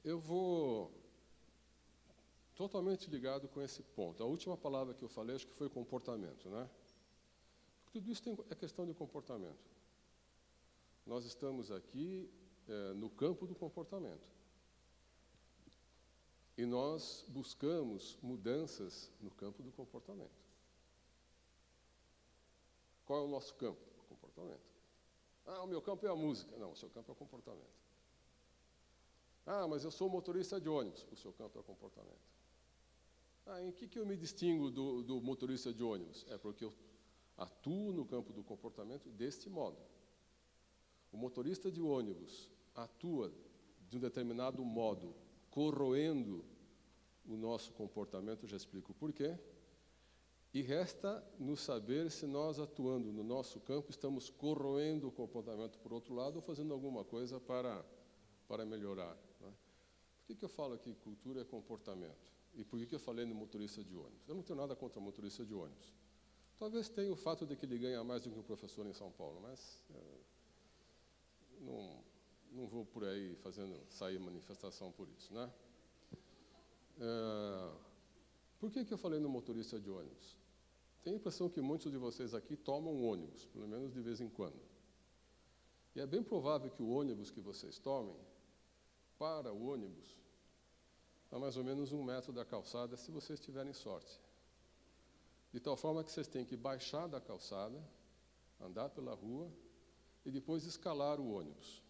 Eu vou totalmente ligado com esse ponto. A última palavra que eu falei, acho que foi comportamento, né? Tudo isso é questão de comportamento. Nós estamos aqui no campo do comportamento. E nós buscamos mudanças no campo do comportamento. Qual é o nosso campo? O comportamento. Ah, o meu campo é a música. Não, o seu campo é o comportamento. Ah, mas eu sou motorista de ônibus. O seu campo é o comportamento. Ah, em que eu me distingo do motorista de ônibus? É porque eu atuo no campo do comportamento deste modo. O motorista de ônibus atua de um determinado modo, corroendo o nosso comportamento, já explico o porquê. E resta nos saber se nós, atuando no nosso campo, estamos corroendo o comportamento por outro lado ou fazendo alguma coisa para melhorar. Né? Por que eu falo aqui cultura é comportamento? E por que eu falei no motorista de ônibus? Eu não tenho nada contra motorista de ônibus. Talvez tenha o fato de que ele ganha mais do que um professor em São Paulo, mas não vou por aí sair manifestação por isso, né? Por que eu falei no motorista de ônibus? Tenho a impressão que muitos de vocês aqui tomam ônibus, pelo menos de vez em quando. E é bem provável que o ônibus que vocês tomem, para o ônibus, a mais ou menos 1 metro da calçada, se vocês tiverem sorte. De tal forma que vocês têm que baixar da calçada, andar pela rua e depois escalar o ônibus,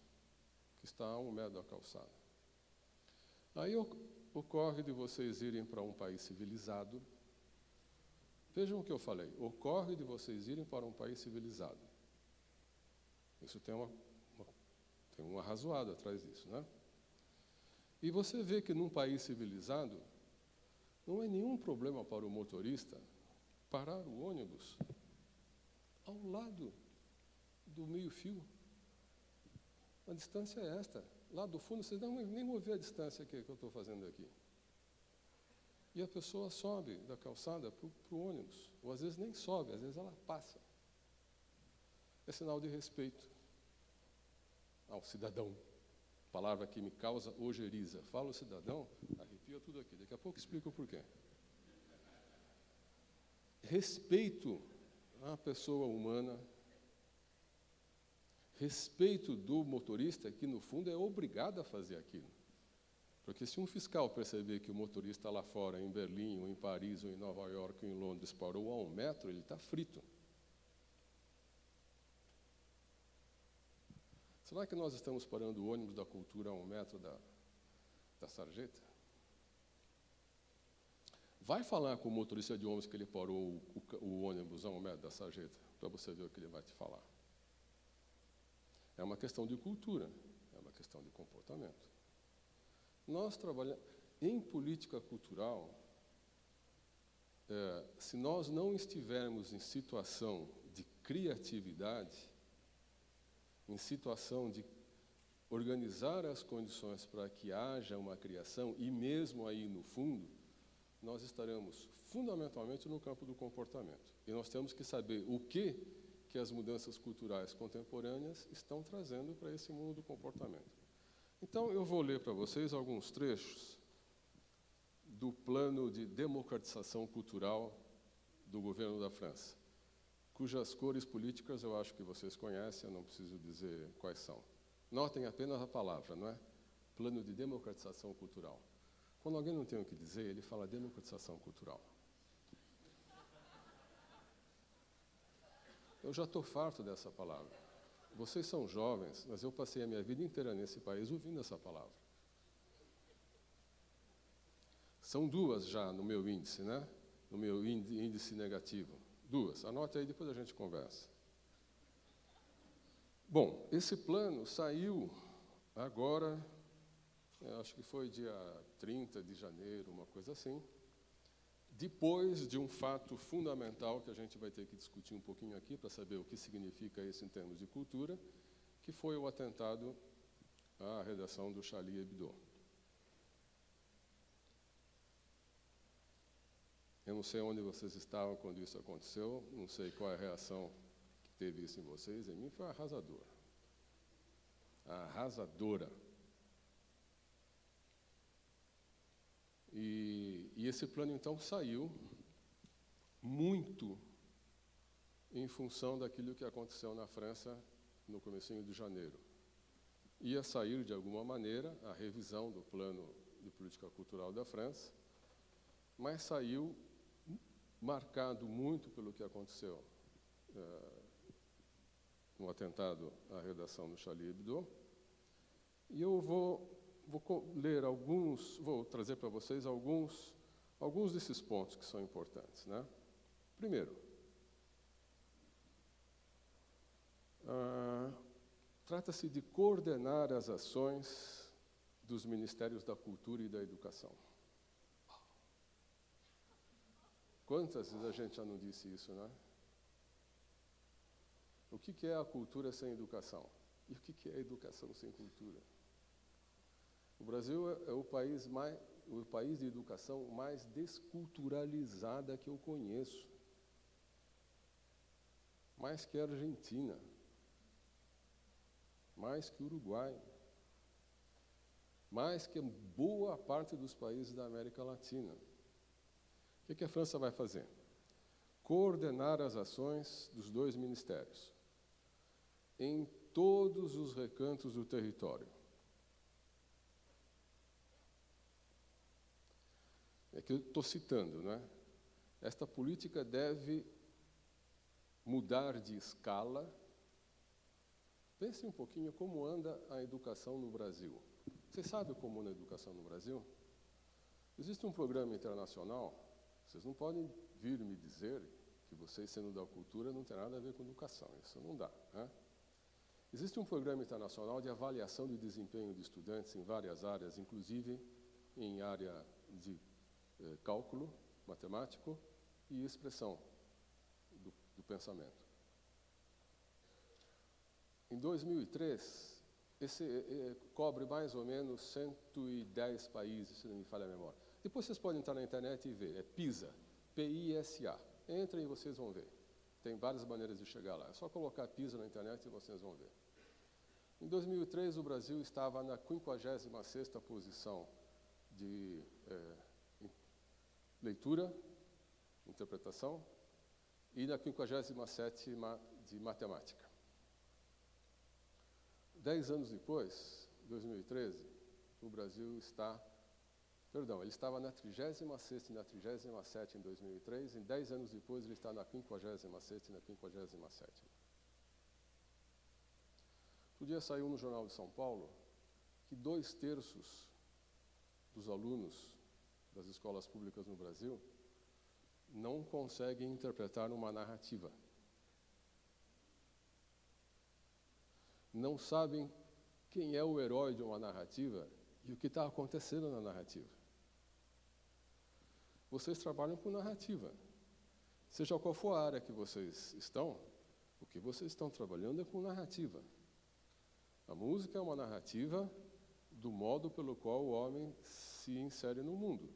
que está a 1 metro da calçada. Aí ocorre de vocês irem para um país civilizado. Vejam o que eu falei. Ocorre de vocês irem para um país civilizado. Isso tem um arrazoado atrás disso, né? E você vê que num país civilizado, não é nenhum problema para o motorista parar o ônibus ao lado do meio-fio. A distância é esta. Lá do fundo, vocês nem vão ver a distância que eu estou fazendo aqui. E a pessoa sobe da calçada para o ônibus. Ou às vezes nem sobe, às vezes ela passa. É sinal de respeito ao cidadão. Palavra que me causa ojeriza. Fala o cidadão, arrepia tudo aqui. Daqui a pouco explico o porquê. Respeito à pessoa humana, respeito do motorista, que no fundo é obrigado a fazer aquilo. Porque se um fiscal perceber que o motorista lá fora, em Berlim, ou em Paris, ou em Nova York, ou em Londres, parou a 1 metro, ele está frito. Será que nós estamos parando o ônibus da cultura a 1 metro da sarjeta? Vai falar com o motorista de ônibus que ele parou o ônibus a 1 metro da sarjeta, para você ver o que ele vai te falar. É uma questão de cultura, é uma questão de comportamento. Nós trabalhamos em política cultural, se nós não estivermos em situação de criatividade, em situação de organizar as condições para que haja uma criação, e mesmo aí no fundo, nós estaremos fundamentalmente no campo do comportamento. E nós temos que saber o que as mudanças culturais contemporâneas estão trazendo para esse mundo do comportamento. Então, eu vou ler para vocês alguns trechos do plano de democratização cultural do governo da França, cujas cores políticas eu acho que vocês conhecem, eu não preciso dizer quais são. Notem apenas a palavra, não é? Plano de democratização cultural. Quando alguém não tem o que dizer, ele fala democratização cultural. Eu já estou farto dessa palavra. Vocês são jovens, mas eu passei a minha vida inteira nesse país ouvindo essa palavra. São 2 já no meu índice, né? No meu índice negativo. 2. Anote aí, depois a gente conversa. Bom, esse plano saiu agora, acho que foi dia 30 de janeiro, uma coisa assim, depois de um fato fundamental que a gente vai ter que discutir um pouquinho aqui para saber o que significa isso em termos de cultura, que foi o atentado à redação do Charlie Hebdo. Eu não sei onde vocês estavam quando isso aconteceu, não sei qual é a reação que teve isso em vocês, em mim foi arrasador. arrasadora. E esse plano, então, saiu muito em função daquilo que aconteceu na França no comecinho de janeiro. Ia sair, de alguma maneira, a revisão do plano de política cultural da França, mas saiu marcado muito pelo que aconteceu no atentado à redação do Charlie Hebdo. E eu vou ler alguns, vou trazer para vocês alguns desses pontos que são importantes, né? Primeiro, trata-se de coordenar as ações dos Ministérios da Cultura e da Educação. Quantas vezes a gente já não disse isso, né? O que é a cultura sem educação? E o que é a educação sem cultura? O Brasil é o país de educação mais desculturalizada que eu conheço. Mais que a Argentina. Mais que o Uruguai. Mais que boa parte dos países da América Latina. O que a França vai fazer? Coordenar as ações dos dois ministérios em todos os recantos do território. É que eu estou citando, né? Esta política deve mudar de escala. Pense um pouquinho como anda a educação no Brasil. Vocês sabem como anda a educação no Brasil? Existe um programa internacional. Vocês não podem vir me dizer que vocês, sendo da cultura, não tem nada a ver com educação. Isso não dá, né? Existe um programa internacional de avaliação de desempenho de estudantes em várias áreas, inclusive em área de cálculo matemático e expressão do pensamento. Em 2003, cobre mais ou menos 110 países, se não me falha a memória. Depois vocês podem entrar na internet e ver, é PISA, P-I-S-A. Entrem e vocês vão ver. Tem várias maneiras de chegar lá. É só colocar PISA na internet e vocês vão ver. Em 2003, o Brasil estava na 56ª posição de leitura, interpretação, e na 57ª de matemática. 10 anos depois, 2013, o Brasil está... Perdão, ele estava na 36ª e na 37ª em 2003, e 10 anos depois ele está na 56ª e na 57ª. Outro dia saiu no Jornal de São Paulo que 2/3 dos alunos das escolas públicas no Brasil não conseguem interpretar uma narrativa. Não sabem quem é o herói de uma narrativa e o que está acontecendo na narrativa. Vocês trabalham com narrativa. Seja qual for a área que vocês estão, o que vocês estão trabalhando é com narrativa. A música é uma narrativa do modo pelo qual o homem se insere no mundo.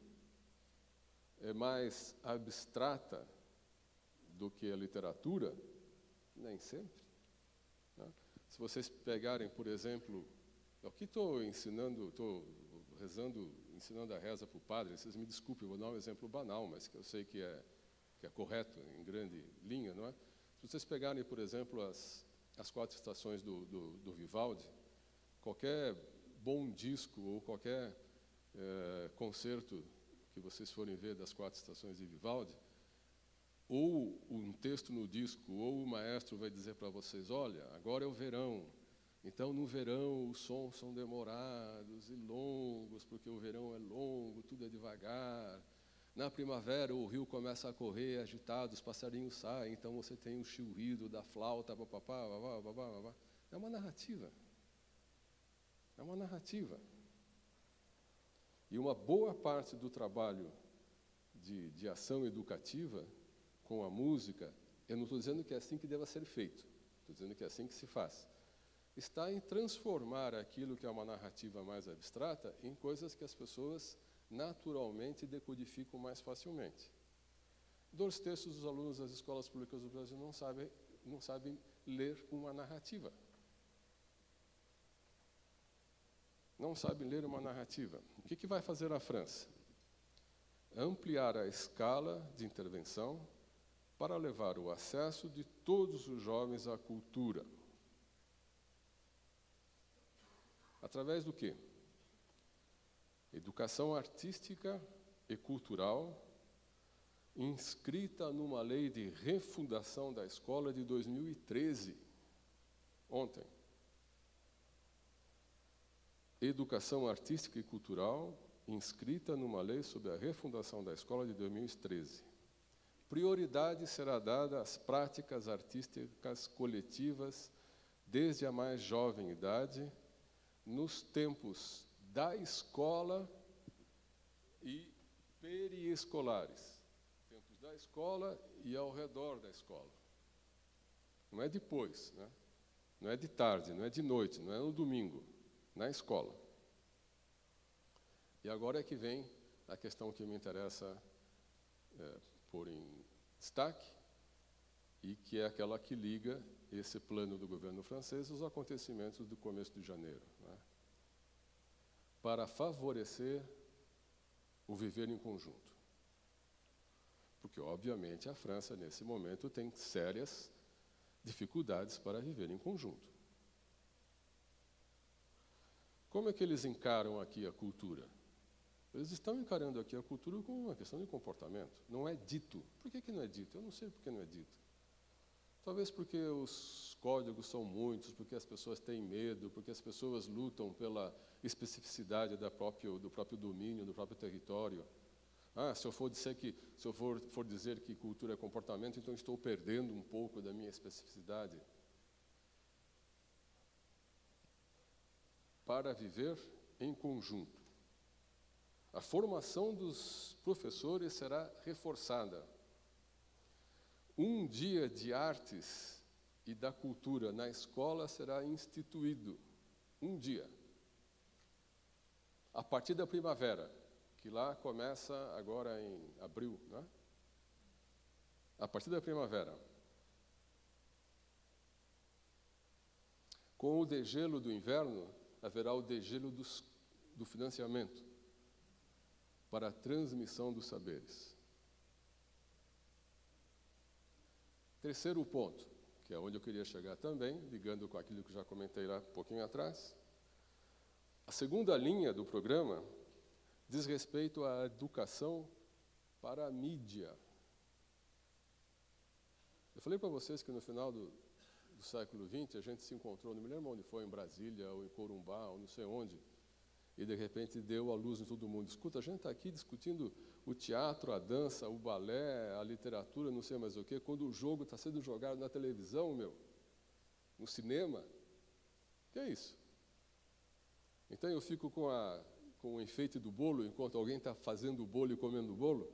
É mais abstrata do que a literatura? Nem sempre. Né? Se vocês pegarem, por exemplo, aqui estou ensinando, estou rezando, ensinando a reza para o padre, vocês me desculpem, eu vou dar um exemplo banal, mas que eu sei que é correto em grande linha, não é? Se vocês pegarem, por exemplo, as 4 estações do Vivaldi, qualquer bom disco ou qualquer concerto que vocês forem ver das 4 estações de Vivaldi, ou um texto no disco, ou o maestro vai dizer para vocês, olha, agora é o verão, então no verão os sons são demorados e longos, porque o verão é longo, tudo é devagar. Na primavera o rio começa a correr agitado, os passarinhos saem, então você tem o churrido da flauta, papapá, babá, babá, babá. É uma narrativa. É uma narrativa. E uma boa parte do trabalho de ação educativa com a música, eu não estou dizendo que é assim que deva ser feito, estou dizendo que é assim que se faz, está em transformar aquilo que é uma narrativa mais abstrata em coisas que as pessoas naturalmente decodificam mais facilmente. 2/3 dos alunos das escolas públicas do Brasil não sabem ler uma narrativa. não sabem ler uma narrativa. O que vai fazer a França? Ampliar a escala de intervenção para levar o acesso de todos os jovens à cultura. Através do quê? Educação artística e cultural, inscrita numa lei de refundação da escola de 2013, ontem. Educação artística e cultural, inscrita numa lei sobre a refundação da escola de 2013. Prioridade será dada às práticas artísticas coletivas desde a mais jovem idade, nos tempos da escola e periescolares. Tempos da escola e ao redor da escola. Não é depois, né? Não é de tarde, não é de noite, não é no domingo, na escola. E agora é que vem a questão que me interessa pôr em destaque, e que é aquela que liga esse plano do governo francês aos acontecimentos do começo de janeiro, né? Para favorecer o viver em conjunto. Porque, obviamente, a França, nesse momento, tem sérias dificuldades para viver em conjunto. Como é que eles encaram aqui a cultura? Eles estão encarando aqui a cultura como uma questão de comportamento. Não é dito. Por que não é dito? Eu não sei por que não é dito. Talvez porque os códigos são muitos, porque as pessoas têm medo, porque as pessoas lutam pela especificidade do próprio domínio, do próprio território. Se eu for dizer que cultura é comportamento, então estou perdendo um pouco da minha especificidade. Para viver em conjunto. A formação dos professores será reforçada. Um dia de artes e da cultura na escola será instituído. Um dia. A partir da primavera, que lá começa agora em abril, né? A partir da primavera. Com o degelo do inverno, haverá o degelo do financiamento para a transmissão dos saberes. Terceiro ponto, que é onde eu queria chegar também, ligando com aquilo que já comentei lá um pouquinho atrás. A segunda linha do programa diz respeito à educação para a mídia. Eu falei para vocês que no final do século XX a gente se encontrou, não me lembro onde foi, em Brasília, ou em Corumbá, ou não sei onde, e de repente deu a luz em todo mundo. Escuta, a gente está aqui discutindo o teatro, a dança, o balé, a literatura, não sei mais o quê, quando o jogo está sendo jogado na televisão, no cinema. O que é isso? Então eu fico com o enfeite do bolo, enquanto alguém está fazendo o bolo e comendo o bolo.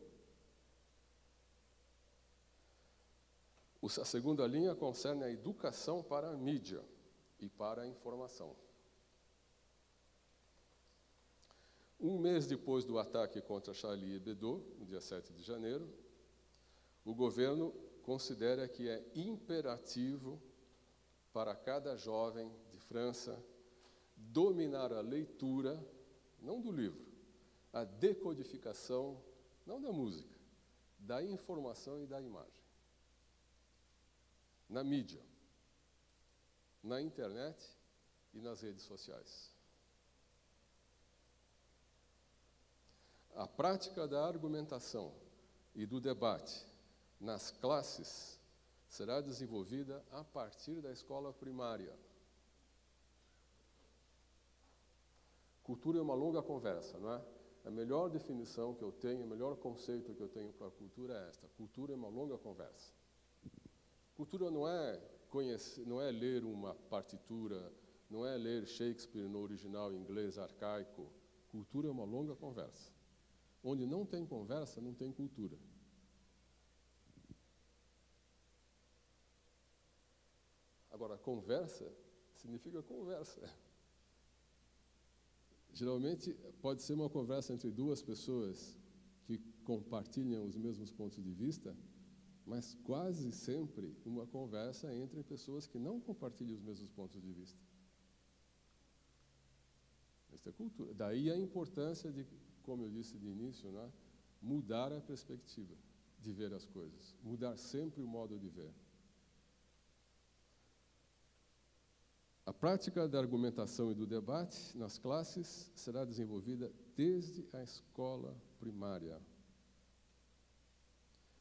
A segunda linha concerne a educação para a mídia e para a informação. Um mês depois do ataque contra Charlie Hebdo, no dia 7 de janeiro, o governo considera que é imperativo para cada jovem de França dominar a leitura, não do livro, a decodificação, não da música, da informação e da imagem. Na mídia, na internet e nas redes sociais. A prática da argumentação e do debate nas classes será desenvolvida a partir da escola primária. Cultura é uma longa conversa, não é? A melhor definição que eu tenho, o melhor conceito que eu tenho para a cultura é esta. Cultura é uma longa conversa. Cultura não é ler uma partitura, não é ler Shakespeare no original inglês arcaico. Cultura é uma longa conversa. Onde não tem conversa, não tem cultura. Agora, conversa significa conversa. Geralmente, pode ser uma conversa entre duas pessoas que compartilham os mesmos pontos de vista, mas quase sempre uma conversa entre pessoas que não compartilham os mesmos pontos de vista. Esta é cultura. Daí a importância de, como eu disse de início, né, mudar a perspectiva de ver as coisas, mudar sempre o modo de ver. A prática da argumentação e do debate nas classes será desenvolvida desde a escola primária.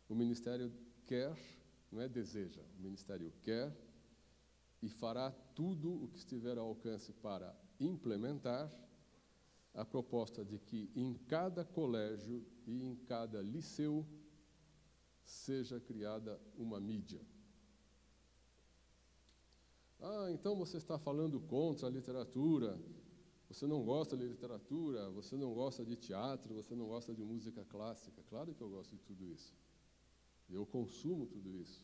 O Ministério quer, não é deseja, o Ministério quer e fará tudo o que estiver ao alcance para implementar a proposta de que em cada colégio e em cada liceu seja criada uma mídia. Ah, então você está falando contra a literatura, você não gosta de literatura, você não gosta de teatro, você não gosta de música clássica. Claro que eu gosto de tudo isso. Eu consumo tudo isso.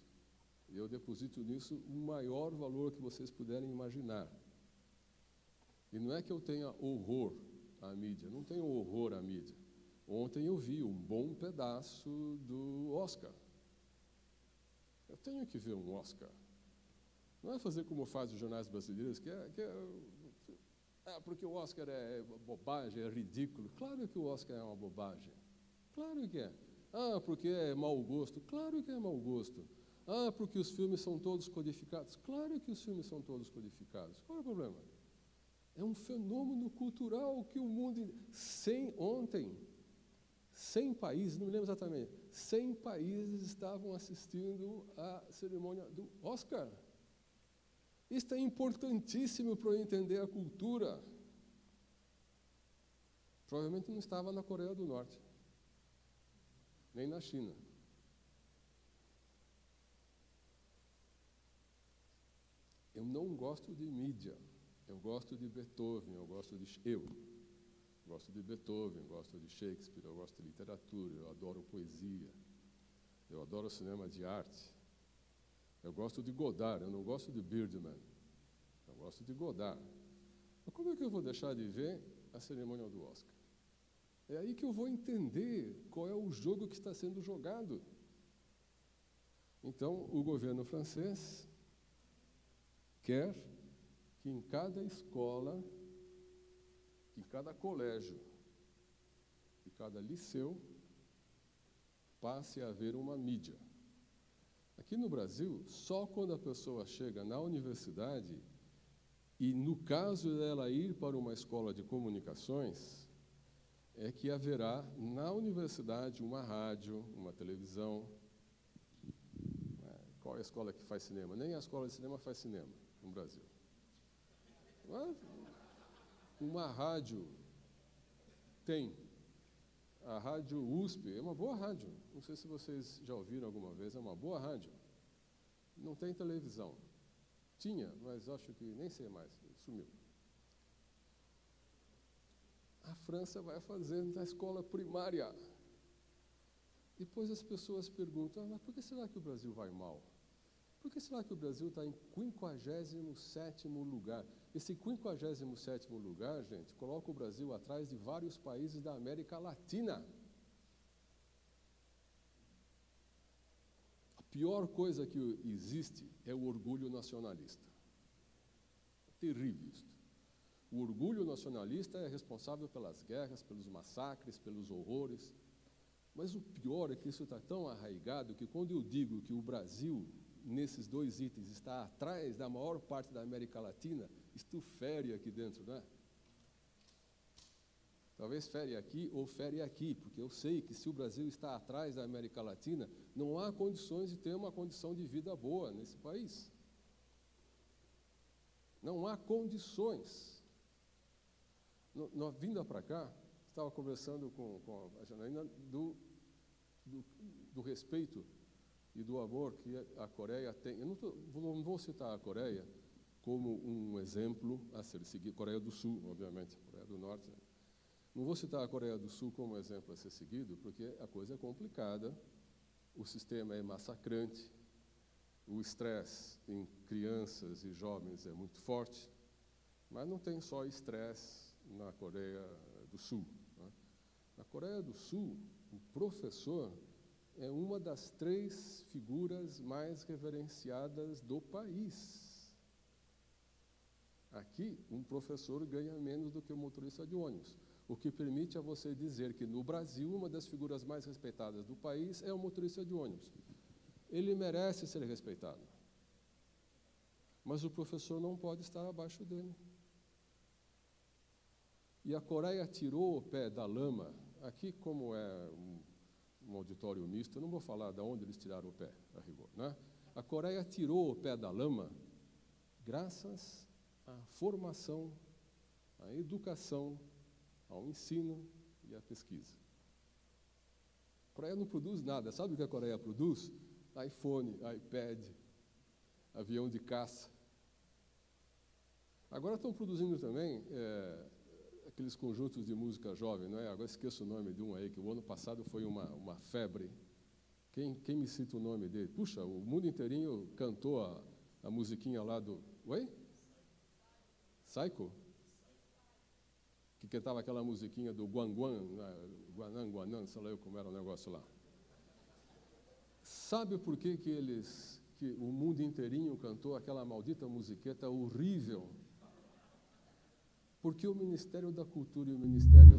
E eu deposito nisso o maior valor que vocês puderem imaginar. E não é que eu tenha horror à mídia, não tenho horror à mídia. Ontem eu vi um bom pedaço do Oscar. Eu tenho que ver um Oscar. Não é fazer como faz os jornais brasileiros, porque o Oscar é bobagem, é ridículo. Claro que o Oscar é uma bobagem. Claro que é. Ah, porque é mau gosto. Claro que é mau gosto. Ah, porque os filmes são todos codificados. Claro que os filmes são todos codificados. Qual é o problema? É um fenômeno cultural que o mundo... 100 países, não me lembro exatamente, 100 países estavam assistindo à cerimônia do Oscar. Isso é importantíssimo para eu entender a cultura. Provavelmente não estava na Coreia do Norte, nem na China. Eu não gosto de mídia. Eu gosto de Beethoven, eu gosto de Beethoven, gosto de Shakespeare, eu gosto de literatura, eu adoro poesia, eu adoro cinema de arte. Eu gosto de Godard, eu não gosto de Birdman. Eu gosto de Godard. Mas como é que eu vou deixar de ver a cerimônia do Oscar? É aí que eu vou entender qual é o jogo que está sendo jogado. Então, o governo francês quer que em cada escola, que em cada colégio, que cada liceu, passe a haver uma mídia. Aqui no Brasil, só quando a pessoa chega na universidade, e no caso dela ir para uma escola de comunicações, é que haverá na universidade uma rádio, uma televisão. Qual é a escola que faz cinema? Nem a escola de cinema faz cinema no Brasil. Uma rádio tem. A rádio USP é uma boa rádio. Não sei se vocês já ouviram alguma vez, é uma boa rádio. Não tem televisão. Tinha, mas acho que nem sei mais, sumiu. A França vai fazer na escola primária. Depois as pessoas perguntam, mas por que será que o Brasil vai mal? Por que será que o Brasil está em 57º lugar? Esse 57º lugar, gente, coloca o Brasil atrás de vários países da América Latina. A pior coisa que existe é o orgulho nacionalista. É terrível isso. O orgulho nacionalista é responsável pelas guerras, pelos massacres, pelos horrores. Mas o pior é que isso está tão arraigado que quando eu digo que o Brasil, nesses dois itens, está atrás da maior parte da América Latina, isto fere aqui dentro, não é? Talvez fere aqui ou fere aqui, porque eu sei que se o Brasil está atrás da América Latina, não há condições de ter uma condição de vida boa nesse país. Não há condições. Vindo para cá, estava conversando com a Janaína do respeito e do amor que a Coreia tem. Eu não vou citar a Coreia como um exemplo a ser seguido, Coreia do Sul, obviamente, Coreia do Norte. Não vou citar a Coreia do Sul como exemplo a ser seguido, porque a coisa é complicada, o sistema é massacrante, o estresse em crianças e jovens é muito forte, mas não tem só estresse na Coreia do Sul. Né? Na Coreia do Sul, o professor é uma das 3 figuras mais reverenciadas do país. Aqui, um professor ganha menos do que um motorista de ônibus, o que permite a você dizer que, no Brasil, uma das figuras mais respeitadas do país é o motorista de ônibus. Ele merece ser respeitado, mas o professor não pode estar abaixo dele. E a Coreia tirou o pé da lama. Aqui, como é um auditório misto, eu não vou falar de onde eles tiraram o pé, a rigor, né? A Coreia tirou o pé da lama graças à formação, à educação, ao ensino e à pesquisa. A Coreia não produz nada. Sabe o que a Coreia produz? iPhone, iPad, avião de caça. Agora estão produzindo também aqueles conjuntos de música jovem, não é? Agora esqueço o nome de um aí, que o ano passado foi uma febre. Quem me cita o nome dele? Puxa, o mundo inteirinho cantou a musiquinha lá do... Oi? Psycho? Que cantava aquela musiquinha do Guanguan, Guanan, sei lá eu como era o negócio lá. Sabe por que o mundo inteirinho cantou aquela maldita musiqueta horrível? Porque o Ministério da Cultura e o Ministério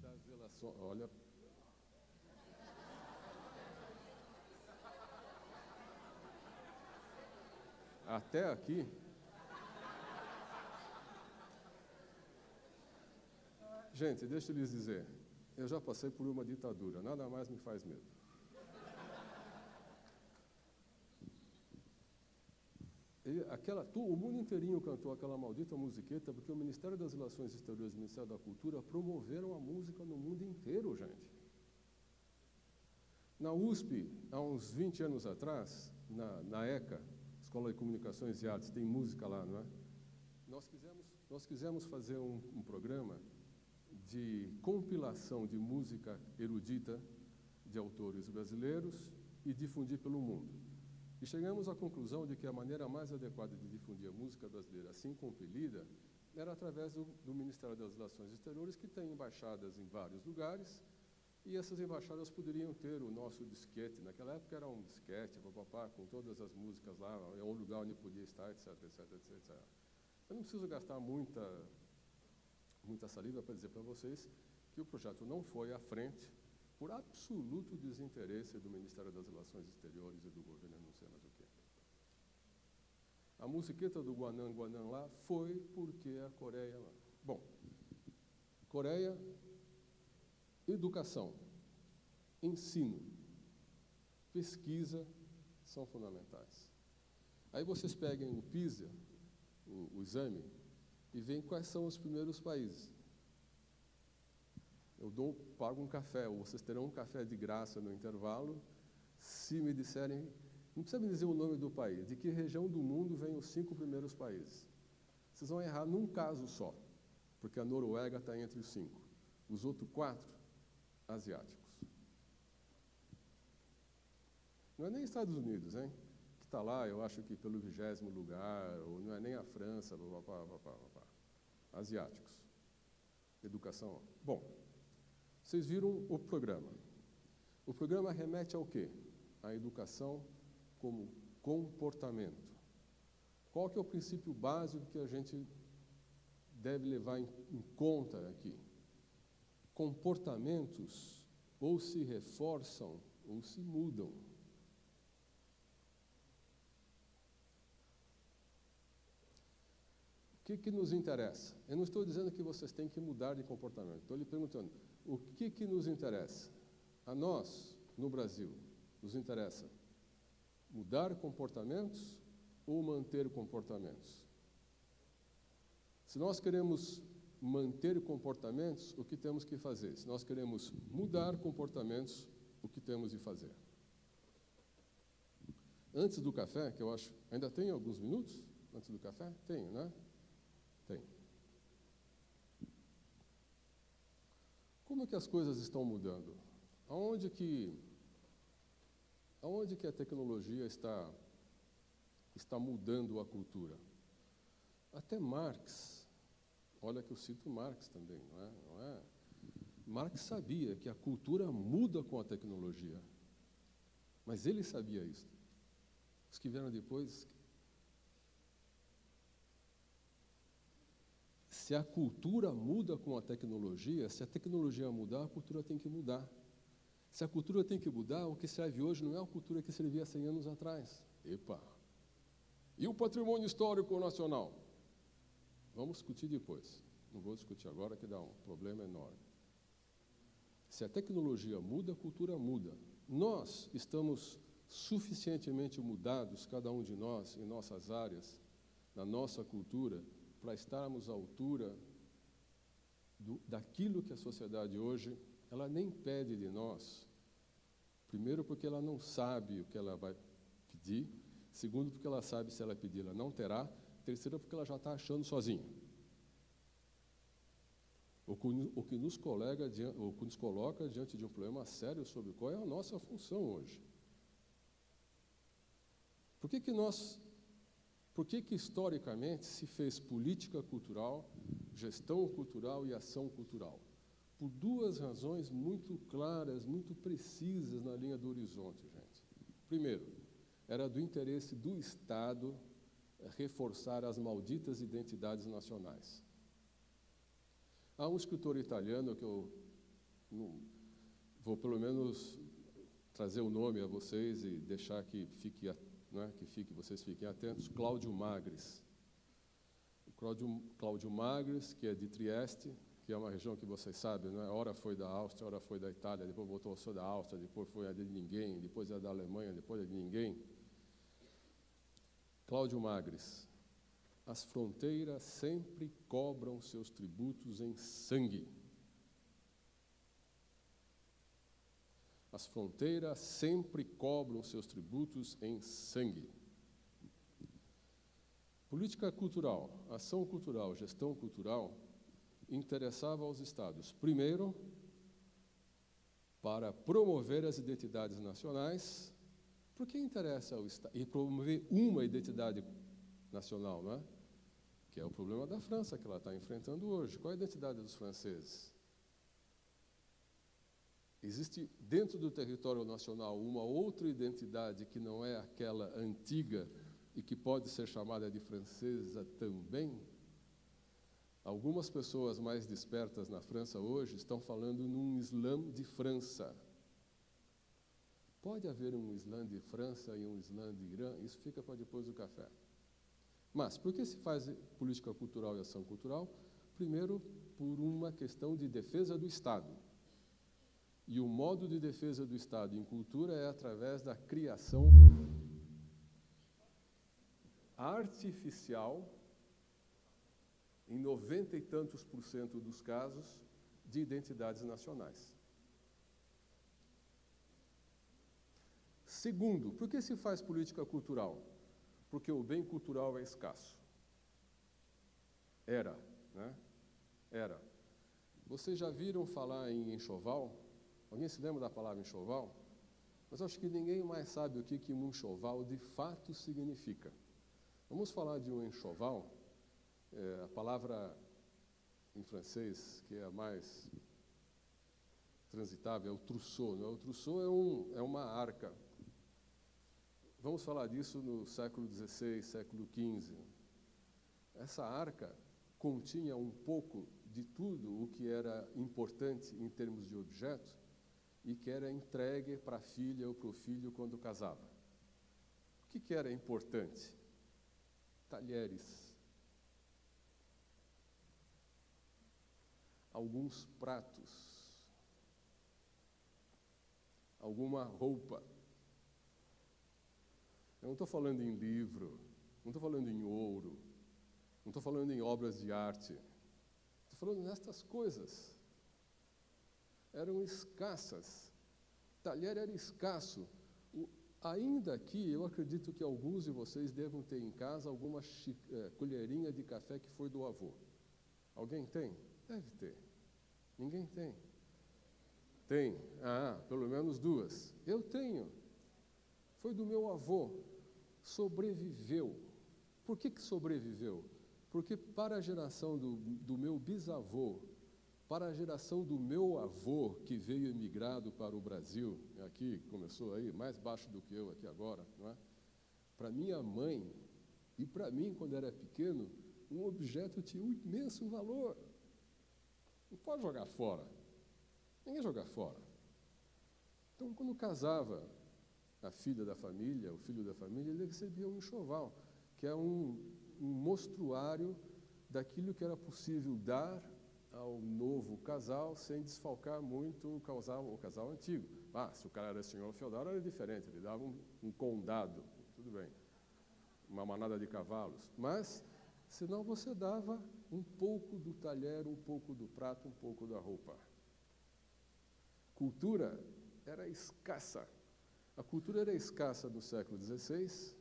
das Relações... Olha... Até aqui... Gente, deixa eu lhes dizer, eu já passei por uma ditadura, nada mais me faz medo. O mundo inteirinho cantou aquela maldita musiqueta porque o Ministério das Relações Exteriores e o Ministério da Cultura promoveram a música no mundo inteiro, gente. Na USP, há uns 20 anos atrás, na ECA, Escola de Comunicações e Artes, tem música lá, não é? Nós quisemos fazer um programa de compilação de música erudita de autores brasileiros e difundir pelo mundo. E chegamos à conclusão de que a maneira mais adequada de difundir a música brasileira, assim compilada, era através do Ministério das Relações Exteriores, que tem embaixadas em vários lugares, e essas embaixadas poderiam ter o nosso disquete. Naquela época era um disquete, papapá, com todas as músicas lá, é um lugar onde podia estar, etc, etc, etc. Eu não preciso gastar muita saliva para dizer para vocês que o projeto não foi à frente por absoluto desinteresse do Ministério das Relações Exteriores e do governo, não sei mais o quê. A musiqueta do Guanan lá foi porque a Coreia lá. Bom, Coreia, educação, ensino, pesquisa são fundamentais. Aí vocês peguem o PISA, o exame, e veem quais são os primeiros países. Eu pago um café, ou vocês terão um café de graça no intervalo, se me disserem, não precisa me dizer o nome do país, de que região do mundo vêm os 5 primeiros países. Vocês vão errar num caso só, porque a Noruega está entre os 5. Os outros 4, asiáticos. Não é nem Estados Unidos, hein? Que está lá, eu acho que pelo 20º lugar, ou não é nem a França, asiáticos. Educação. Bom, vocês viram o programa. O programa remete ao quê? A educação como comportamento. Qual que é o princípio básico que a gente deve levar em conta aqui? Comportamentos ou se reforçam ou se mudam. O que nos interessa? Eu não estou dizendo que vocês têm que mudar de comportamento. Estou lhe perguntando, o que nos interessa? A nós, no Brasil, nos interessa mudar comportamentos ou manter comportamentos? Se nós queremos manter comportamentos, o que temos que fazer? Se nós queremos mudar comportamentos, o que temos de fazer? Antes do café, que eu acho... Ainda tem alguns minutos antes do café? Tenho, né? Tem. Como é que as coisas estão mudando? Aonde que a tecnologia está mudando a cultura? Até Marx, olha que eu cito Marx também, não é? Marx sabia que a cultura muda com a tecnologia, mas ele sabia isso. Os que vieram depois... Se a cultura muda com a tecnologia, se a tecnologia mudar, a cultura tem que mudar. Se a cultura tem que mudar, o que serve hoje não é a cultura que servia 100 anos atrás. Epa! E o patrimônio histórico nacional? Vamos discutir depois. Não vou discutir agora, que dá um problema enorme. Se a tecnologia muda, a cultura muda. Nós estamos suficientemente mudados, cada um de nós, em nossas áreas, na nossa cultura, para estarmos à altura daquilo que a sociedade hoje, ela nem pede de nós. Primeiro, porque ela não sabe o que ela vai pedir. Segundo, porque ela sabe, se ela pedir, ela não terá. Terceiro, porque ela já está achando sozinha. O que nos coloca diante de um problema sério sobre qual é a nossa função hoje. Por que historicamente se fez política cultural, gestão cultural e ação cultural? Por duas razões muito claras, muito precisas na linha do horizonte, gente. Primeiro, era do interesse do Estado reforçar as malditas identidades nacionais. Há um escritor italiano que eu vou pelo menos trazer o nome a vocês e deixar que vocês fiquem atentos, Cláudio Magris. Cláudio Magris, que é de Trieste, que é uma região que vocês sabem, né? Ora foi da Áustria, ora foi da Itália, depois voltou a ser da Áustria, depois foi a de ninguém, depois é da Alemanha, depois é de ninguém. Cláudio Magris. As fronteiras sempre cobram seus tributos em sangue. As fronteiras sempre cobram seus tributos em sangue. Política cultural, ação cultural, gestão cultural, interessava aos Estados, primeiro, para promover as identidades nacionais, porque interessa ao Estado, e promover uma identidade nacional, não é? Que é o problema da França que ela está enfrentando hoje. Qual é a identidade dos franceses? Existe dentro do território nacional uma outra identidade que não é aquela antiga e que pode ser chamada de francesa também? Algumas pessoas mais despertas na França hoje estão falando num Islã de França. Pode haver um Islã de França e um Islã de Irã? Isso fica para depois do café. Mas por que se faz política cultural e ação cultural? Primeiro, por uma questão de defesa do Estado. E o modo de defesa do Estado em cultura é através da criação artificial, em 90 e tantos % dos casos, de identidades nacionais. Segundo, por que se faz política cultural? Porque o bem cultural é escasso. Era, né? Era. Vocês já viram falar em enxoval? Alguém se lembra da palavra enxoval? Mas acho que ninguém mais sabe o que um enxoval de fato significa. Vamos falar de um enxoval. A palavra em francês, que é a mais transitável, é o trousseau. Não é? O trousseau é uma arca. Vamos falar disso no século XVI, século XV. Essa arca continha um pouco de tudo o que era importante em termos de objeto e que era entregue para a filha ou para o filho quando casava. O que era importante? Talheres. Alguns pratos. Alguma roupa. Eu não estou falando em livro, não estou falando em ouro, não estou falando em obras de arte. Estou falando nestas coisas. Eram escassas. Talher era escasso. Ainda que eu acredito que alguns de vocês devam ter em casa alguma colherinha de café que foi do avô. Alguém tem? Deve ter. Ninguém tem. Tem? Pelo menos duas. Eu tenho. Foi do meu avô. Sobreviveu. Por que sobreviveu? Porque para a geração do meu bisavô, para a geração do meu avô, que veio emigrado para o Brasil, aqui começou aí, mais baixo do que eu aqui agora, não é? Para minha mãe e para mim, quando era pequeno, um objeto tinha um imenso valor. Não pode jogar fora. Ninguém joga fora. Então, quando casava a filha da família, o filho da família, ele recebia um enxoval, que é um mostruário daquilo que era possível dar ao novo casal sem desfalcar muito o casal antigo. Se o cara era senhor feudal, era diferente, ele dava um condado, tudo bem, uma manada de cavalos, mas senão você dava um pouco do talher, um pouco do prato, um pouco da roupa. Cultura era escassa. A cultura era escassa no século XVI,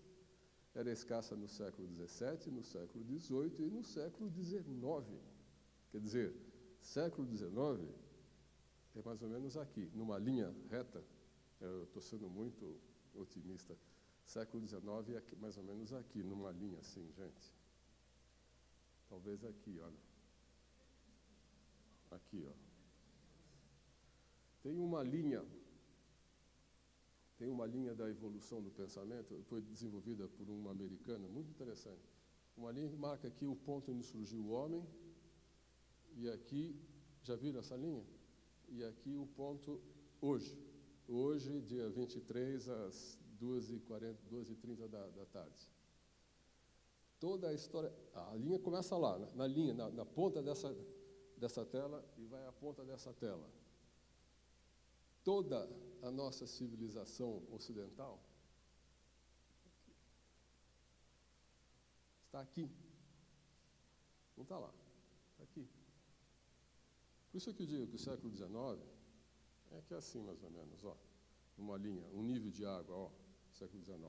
era escassa no século XVII, no século XVIII e no século XIX. Quer dizer, século XIX é mais ou menos aqui, numa linha reta. Eu estou sendo muito otimista. Século XIX é aqui, mais ou menos aqui, numa linha assim, gente. Talvez aqui, olha. Aqui, ó. Tem uma linha da evolução do pensamento, foi desenvolvida por uma americana, muito interessante. Uma linha que marca aqui o ponto onde surgiu o homem, e aqui, já viram essa linha? E aqui o ponto hoje. Hoje, dia 23, às 2h30 da tarde. Toda a história, a linha começa lá, na linha, na ponta dessa tela, e vai à ponta dessa tela. Toda a nossa civilização ocidental está aqui. Não está lá, está aqui. Por isso que eu digo que o século XIX é que é assim, mais ou menos, ó, uma linha, um nível de água, ó, século XIX.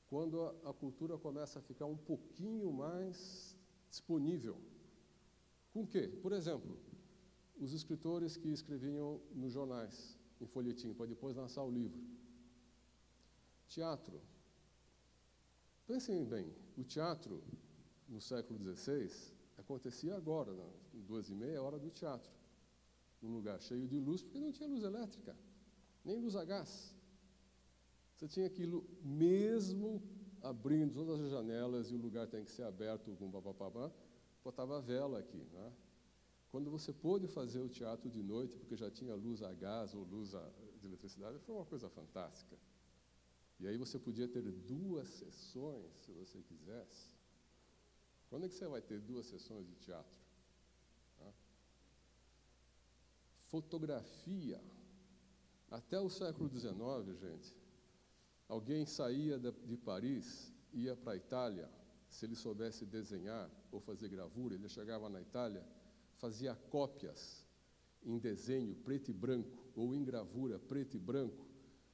Quando a cultura começa a ficar um pouquinho mais disponível. Com o quê? Por exemplo, os escritores que escreviam nos jornais, em folhetim, para depois lançar o livro. Teatro. Pensem bem, o teatro, no século XVI, acontecia agora, às 2h30, hora do teatro, num lugar cheio de luz, porque não tinha luz elétrica, nem luz a gás. Você tinha aquilo mesmo abrindo todas as janelas e o lugar tem que ser aberto com papapá, botava a vela aqui, né? Quando você pôde fazer o teatro de noite, porque já tinha luz a gás ou luz de eletricidade, foi uma coisa fantástica. E aí você podia ter 2 sessões, se você quisesse. Quando é que você vai ter 2 sessões de teatro? Fotografia. Até o século XIX, gente, alguém saía de Paris, ia para a Itália, se ele soubesse desenhar ou fazer gravura, ele chegava na Itália, fazia cópias em desenho preto e branco, ou em gravura preto e branco,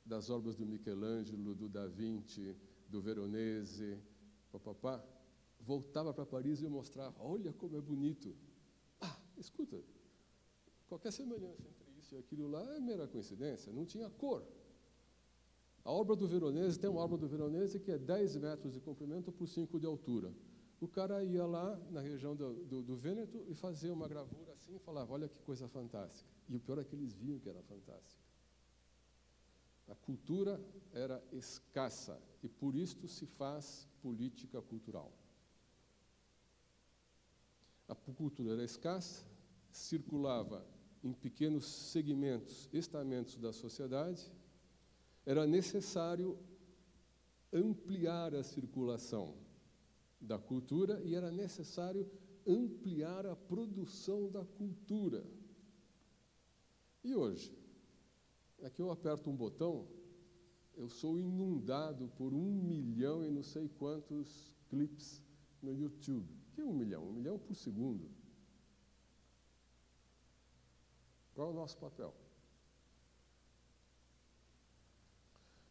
das obras do Michelangelo, do Da Vinci, do Veronese, papapá, voltava para Paris e mostrava, olha como é bonito. Escuta, qualquer semelhança entre isso e aquilo lá é mera coincidência, não tinha cor. A obra do Veronese, tem uma obra do Veronese que é 10 metros de comprimento por 5 de altura. O cara ia lá na região do Vêneto e fazia uma gravura assim e falava, olha que coisa fantástica. E o pior é que eles viam que era fantástica. A cultura era escassa e por isto se faz política cultural. A cultura era escassa, circulava em pequenos segmentos, estamentos da sociedade, era necessário ampliar a circulação da cultura e era necessário ampliar a produção da cultura. E hoje, aqui eu aperto um botão, eu sou inundado por 1 milhão e não sei quantos clipes no YouTube. Que é 1 milhão? 1 milhão por segundo. Qual é o nosso papel?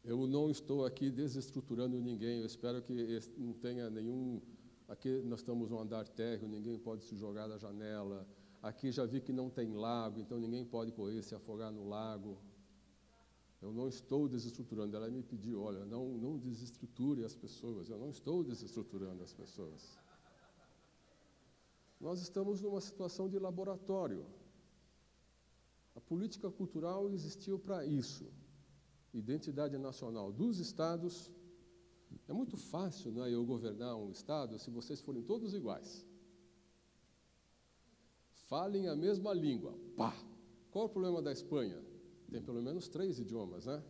Eu não estou aqui desestruturando ninguém, eu espero que não tenha nenhum... Aqui nós estamos no andar térreo, ninguém pode se jogar da janela. Aqui já vi que não tem lago, então ninguém pode correr, se afogar no lago. Eu não estou desestruturando. Ela me pediu, olha, não desestruture as pessoas. Eu não estou desestruturando as pessoas. Nós estamos numa situação de laboratório. A política cultural existiu para isso. Identidade nacional dos estados, É muito fácil, não é, eu governar um Estado se vocês forem todos iguais. Falem a mesma língua. Pá! Qual é o problema da Espanha? Tem pelo menos 3 idiomas, né?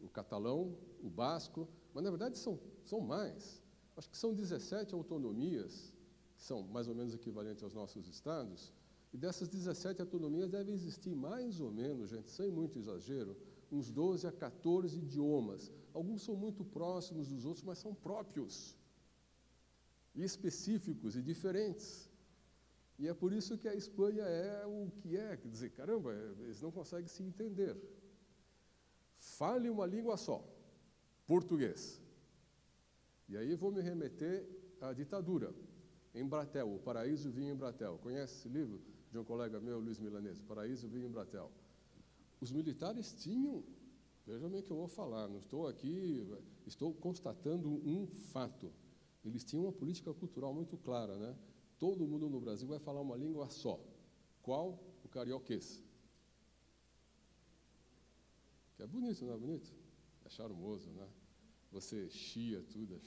O catalão, o basco, mas na verdade são mais. Acho que são 17 autonomias, que são mais ou menos equivalentes aos nossos estados, e dessas 17 autonomias devem existir mais ou menos, gente, sem muito exagero, uns 12 a 14 idiomas. Alguns são muito próximos dos outros, mas são próprios, e específicos e diferentes. E é por isso que a Espanha é o que é, quer dizer, caramba, eles não conseguem se entender. Fale uma língua só, português. E aí vou me remeter à ditadura. Em Bratel, O Paraíso Vinha em Bratel. Conhece esse livro de um colega meu, Luiz Milanese? O Paraíso Vinha em Bratel. Os militares tinham, veja bem o que eu vou falar, não estou aqui, estou constatando um fato. Eles tinham uma política cultural muito clara, né? Todo mundo no Brasil vai falar uma língua só. Qual? O carioquês. Que é bonito, não é bonito? É charmoso, né? Você chia tudo.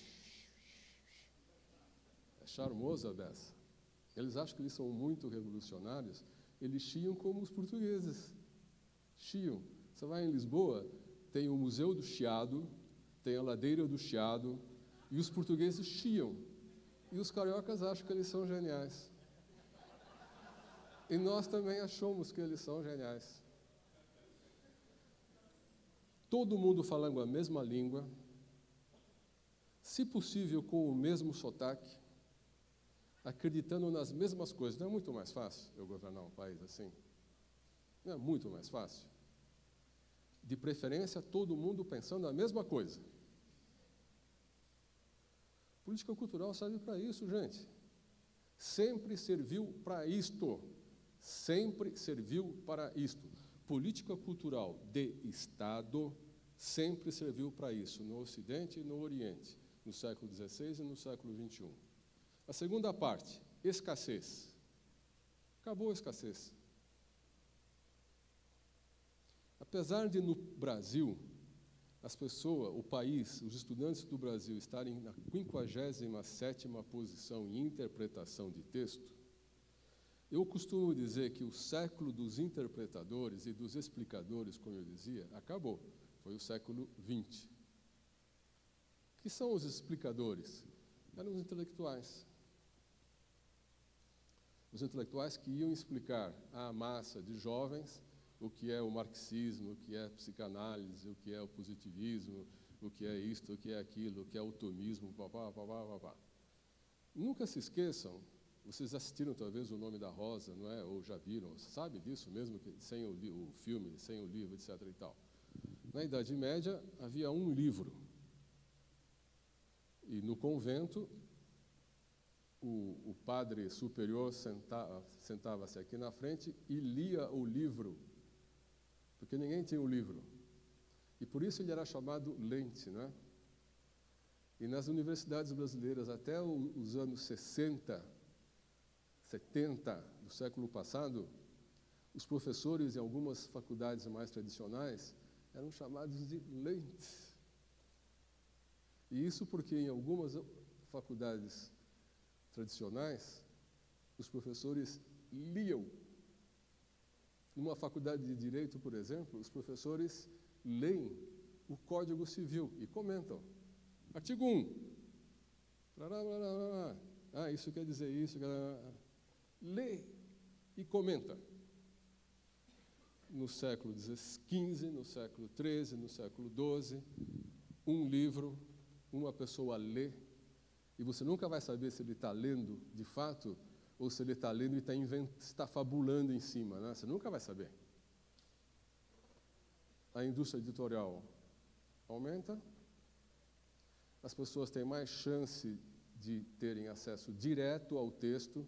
É charmoso a beça. Eles acham que eles são muito revolucionários, eles chiam como os portugueses. Chiam. Você vai em Lisboa, tem o Museu do Chiado, tem a Ladeira do Chiado, e os portugueses chiam. E os cariocas acham que eles são geniais. E nós também achamos que eles são geniais. Todo mundo falando a mesma língua, se possível com o mesmo sotaque, acreditando nas mesmas coisas. Não é muito mais fácil eu governar um país assim? Não é muito mais fácil? De preferência, todo mundo pensando a mesma coisa. Política cultural serve para isso, gente. Sempre serviu para isto. Sempre serviu para isto. Política cultural de Estado sempre serviu para isso, no Ocidente e no Oriente, no século XVI e no século XXI. A segunda parte, escassez. Acabou a escassez. Apesar de, no Brasil, as pessoas, o país, os estudantes do Brasil estarem na 57ª posição em interpretação de texto, eu costumo dizer que o século dos interpretadores e dos explicadores, como eu dizia, acabou. Foi o século XX. O que são os explicadores? Eram os intelectuais. Os intelectuais que iam explicar à massa de jovens o que é o marxismo, o que é a psicanálise, o que é o positivismo, o que é isto, o que é aquilo, o que é o tomismo, papá, papá, papá. Nunca se esqueçam, vocês assistiram talvez O Nome da Rosa, não é? Ou já viram, sabe disso mesmo, que, sem o filme, sem o livro, etc. e tal. Na Idade Média havia um livro, e no convento o padre superior sentava-se aqui na frente e lia o livro, porque ninguém tinha o livro. E por isso ele era chamado lente, né? E nas universidades brasileiras, até os anos 60, 70 do século passado, os professores em algumas faculdades mais tradicionais eram chamados de lentes. E isso porque em algumas faculdades tradicionais, os professores liam. Numa faculdade de Direito, por exemplo, os professores leem o Código Civil e comentam. Artigo 1. Isso quer dizer isso. Lê e comenta. No século XV, no século XIII, no século XII, um livro, uma pessoa lê, e você nunca vai saber se ele está lendo de fato ou se ele está lendo e está fabulando em cima, né? Você nunca vai saber. A indústria editorial aumenta, as pessoas têm mais chance de terem acesso direto ao texto.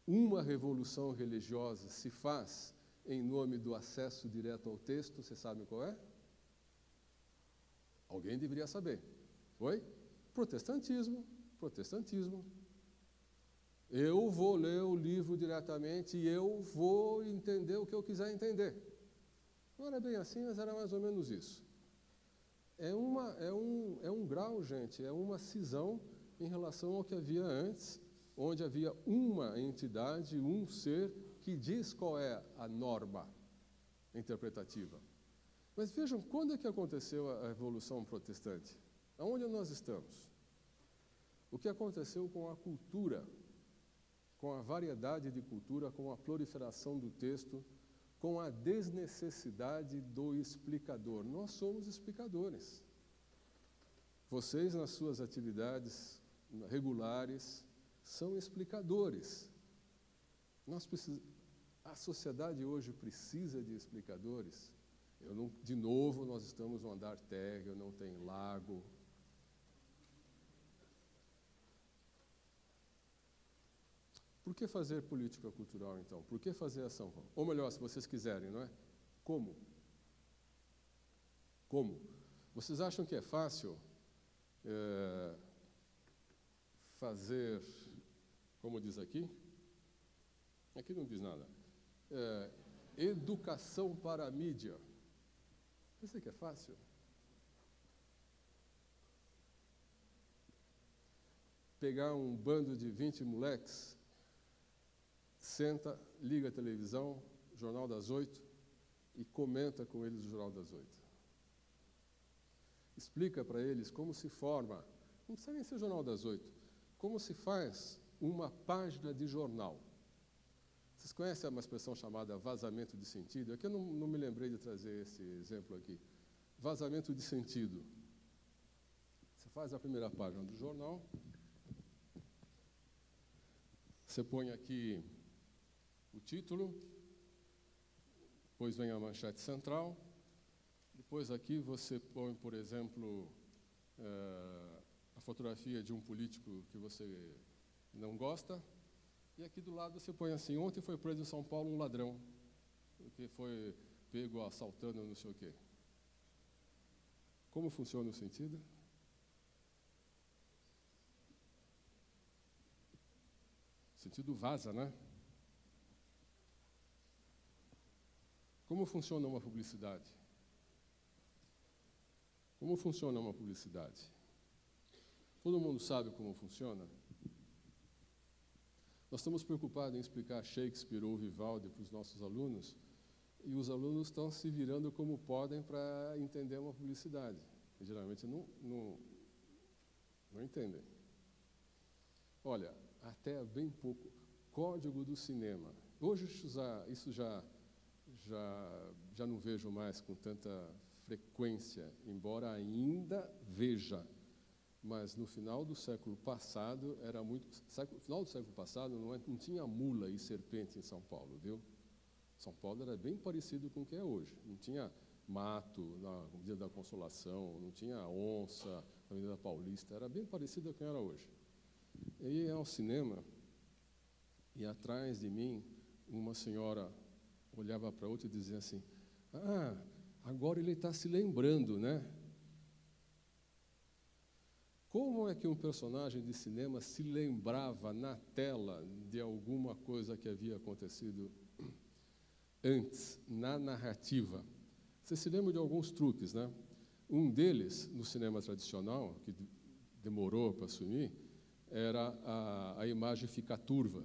Uma revolução religiosa se faz em nome do acesso direto ao texto, vocês sabem qual é? Alguém deveria saber. Oi? Protestantismo. Protestantismo. Eu vou ler o livro diretamente e eu vou entender o que eu quiser entender. Não era bem assim, mas era mais ou menos isso. é um grau, gente, é uma cisão em relação ao que havia antes, onde havia uma entidade, um ser que diz qual é a norma interpretativa. Mas vejam, quando é que aconteceu a Revolução Protestante? Aonde nós estamos? O que aconteceu com a cultura, com a variedade de cultura, com a proliferação do texto, com a desnecessidade do explicador. Nós somos explicadores. Vocês, nas suas atividades regulares, são explicadores. A sociedade hoje precisa de explicadores. De novo, nós estamos no andar térreo, não tem lago. Por que fazer política cultural, então? Por que fazer ação? Ou melhor, se vocês quiserem, não é? Como? Como? Vocês acham que é fácil fazer, como diz aqui? Aqui não diz nada. Educação para a mídia. Pensa que é fácil? Pegar um bando de 20 moleques, senta, liga a televisão, Jornal das 8, e comenta com eles o Jornal das 8. Explica para eles como se forma, não precisa nem ser Jornal das 8, como se faz uma página de jornal. Vocês conhecem uma expressão chamada vazamento de sentido? Aqui eu não me lembrei de trazer esse exemplo aqui. Vazamento de sentido. Você faz a primeira página do jornal, você põe aqui o título, depois vem a manchete central, depois aqui você põe, por exemplo, a fotografia de um político que você não gosta, e aqui do lado você põe assim: ontem foi preso em São Paulo um ladrão, que foi pego assaltando não sei o quê. Como funciona o sentido? O sentido vaza, né? Como funciona uma publicidade? Como funciona uma publicidade? Todo mundo sabe como funciona? Nós estamos preocupados em explicar Shakespeare ou Vivaldi para os nossos alunos, e os alunos estão se virando como podem para entender uma publicidade. E, geralmente não entendem. Olha, até bem pouco. Código do cinema. Hoje isso já não vejo mais com tanta frequência, embora ainda veja. Mas no final do século passado, no final do século passado não tinha mula e serpente em São Paulo, viu? São Paulo era bem parecido com o que é hoje. Não tinha mato na Avenida da Consolação, não tinha onça na Avenida Paulista, era bem parecido com o que era hoje. Eu ia ao cinema e atrás de mim uma senhora olhava para outra e dizia assim: ah, agora ele está se lembrando, né? Como é que um personagem de cinema se lembrava na tela de alguma coisa que havia acontecido antes, na narrativa? Você se lembra de alguns truques, né? Um deles, no cinema tradicional, que demorou para assumir, era a imagem ficar turva.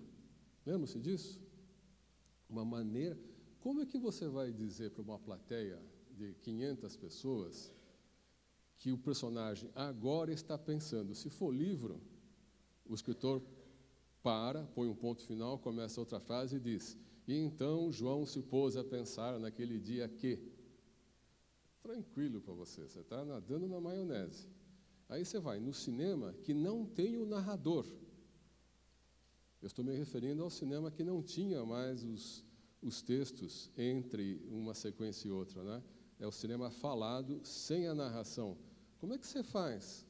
Lembra-se disso? Uma maneira... Como é que você vai dizer para uma plateia de 500 pessoas que o personagem agora está pensando? Se for livro, o escritor põe um ponto final, começa outra frase e diz: e então João se pôs a pensar naquele dia que... Tranquilo para você está nadando na maionese. Aí você vai no cinema que não tem o narrador. Eu estou me referindo ao cinema que não tinha mais os textos entre uma sequência e outra, né? É o cinema falado, sem a narração. Como é que você faz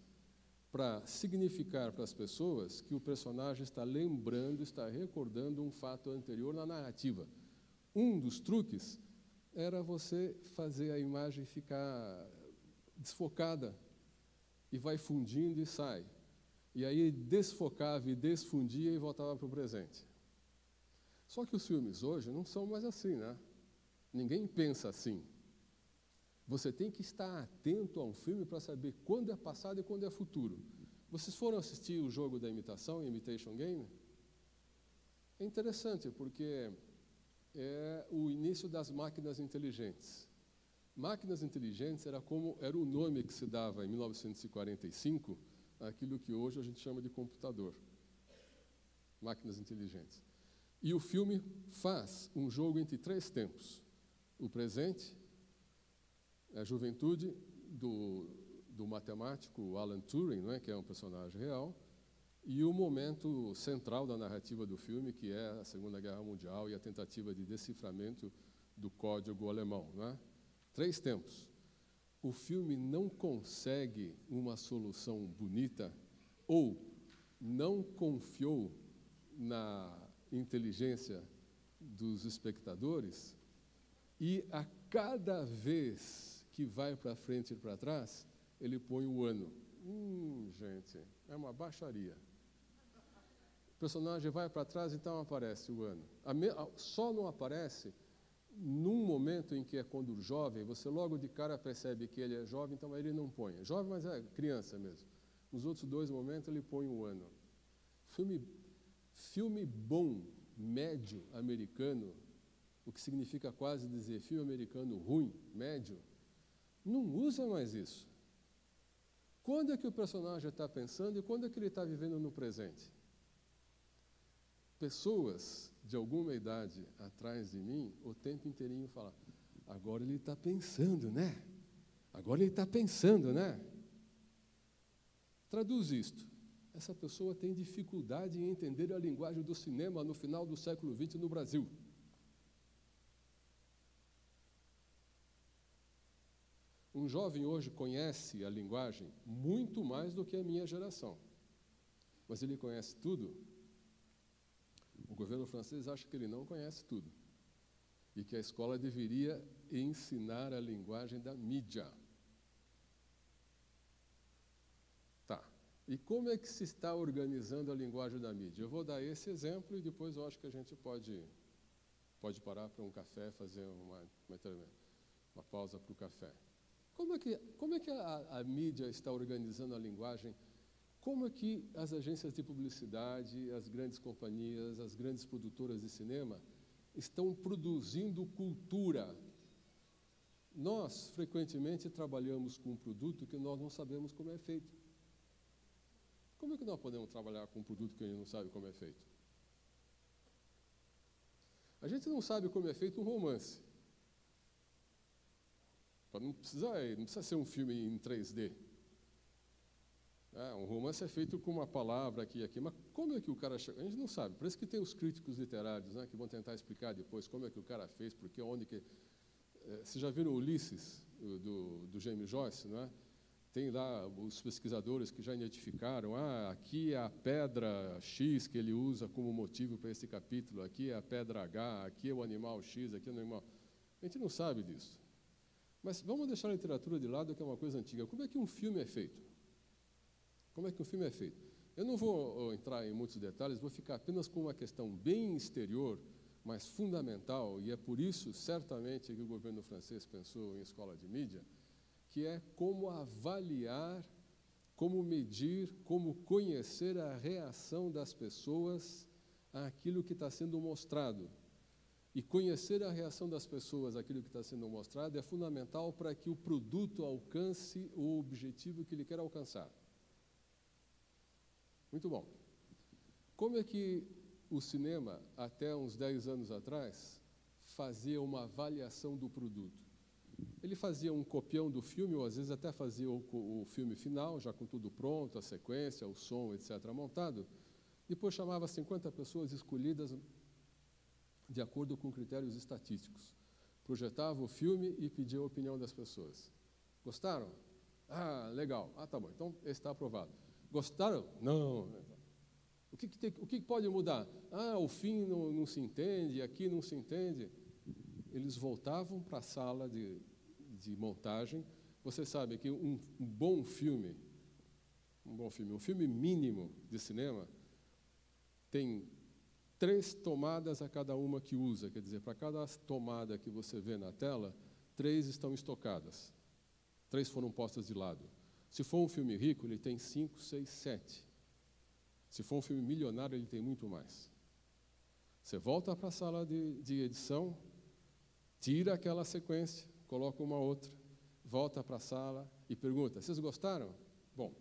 para significar para as pessoas que o personagem está lembrando, está recordando um fato anterior na narrativa? Um dos truques era você fazer a imagem ficar desfocada, e vai fundindo e sai. E aí desfocava e desfundia e voltava para o presente. Só que os filmes hoje não são mais assim, né? Ninguém pensa assim. Você tem que estar atento a um filme para saber quando é passado e quando é futuro. Vocês foram assistir o jogo da imitação, Imitation Game? É interessante, porque é o início das máquinas inteligentes. Máquinas inteligentes era o nome que se dava em 1945 àquilo que hoje a gente chama de computador. Máquinas inteligentes. E o filme faz um jogo entre 3 tempos. O presente, a juventude do matemático Alan Turing, não é, que é um personagem real, e o momento central da narrativa do filme, que é a Segunda Guerra Mundial e a tentativa de deciframento do código alemão. Não é? 3 tempos. O filme não consegue uma solução bonita ou não confiou na inteligência dos espectadores e a cada vez que vai para frente e para trás, ele põe o ano. Gente, é uma baixaria. O personagem vai para trás, então aparece o ano. Só não aparece num momento em que é quando jovem, você logo de cara percebe que ele é jovem, então ele não põe. Jovem, mas é criança mesmo. Nos outros 2 momentos ele põe o ano. Filme bom, médio, americano, o que significa quase dizer filme americano ruim, médio, não usa mais isso. Quando é que o personagem está pensando e quando é que ele está vivendo no presente? Pessoas de alguma idade atrás de mim, o tempo inteirinho falam, agora ele está pensando, né? Agora ele está pensando, né? Traduz isto. Essa pessoa tem dificuldade em entender a linguagem do cinema no final do século XX no Brasil. Um jovem hoje conhece a linguagem muito mais do que a minha geração. Mas ele conhece tudo? O governo francês acha que ele não conhece tudo. E que a escola deveria ensinar a linguagem da mídia. Tá. E como é que se está organizando a linguagem da mídia? Eu vou dar esse exemplo e depois eu acho que a gente pode parar para um café, fazer uma pausa para o café. Como é que a mídia está organizando a linguagem? Como é que as agências de publicidade, as grandes companhias, as grandes produtoras de cinema estão produzindo cultura? Nós, frequentemente, trabalhamos com um produto que nós não sabemos como é feito. Como é que nós podemos trabalhar com um produto que a gente não sabe como é feito? A gente não sabe como é feito um romance. Não precisa ser um filme em 3D. Um romance é feito com uma palavra aqui e aqui, mas como é que o cara chegou? A gente não sabe. Por isso que tem os críticos literários, né, que vão tentar explicar depois como é que o cara fez, porque onde que... Vocês já viram Ulisses, do James Joyce, não é? Tem lá os pesquisadores que já identificaram, aqui é a pedra X que ele usa como motivo para esse capítulo, aqui é a pedra H, aqui é o animal X, aqui é o animal... A gente não sabe disso. Mas vamos deixar a literatura de lado, que é uma coisa antiga. Como é que um filme é feito? Como é que um filme é feito? Eu não vou entrar em muitos detalhes, vou ficar apenas com uma questão bem exterior, mas fundamental, e é por isso, certamente, que o governo francês pensou em escola de mídia, que é como avaliar, como medir, como conhecer a reação das pessoas àquilo que está sendo mostrado. E conhecer a reação das pessoas àquilo que está sendo mostrado é fundamental para que o produto alcance o objetivo que ele quer alcançar. Muito bom. Como é que o cinema, até uns 10 anos atrás, fazia uma avaliação do produto? Ele fazia um copião do filme, ou às vezes até fazia o filme final, já com tudo pronto, a sequência, o som, etc., montado. Depois chamava 50 pessoas escolhidas de acordo com critérios estatísticos. Projetava o filme e pedia a opinião das pessoas. Gostaram? Legal. Tá bom, então esse está aprovado. Gostaram? Não. O que pode mudar? O fim não se entende, aqui não se entende. Eles voltavam para a sala de montagem. Você sabe que um filme mínimo de cinema, tem 3 tomadas a cada uma que usa. Quer dizer, para cada tomada que você vê na tela, 3 estão estocadas. 3 foram postas de lado. Se for um filme rico, ele tem 5, 6, 7. Se for um filme milionário, ele tem muito mais. Você volta para a sala de edição, tira aquela sequência, coloca uma outra, volta para a sala e pergunta, vocês gostaram? Bom,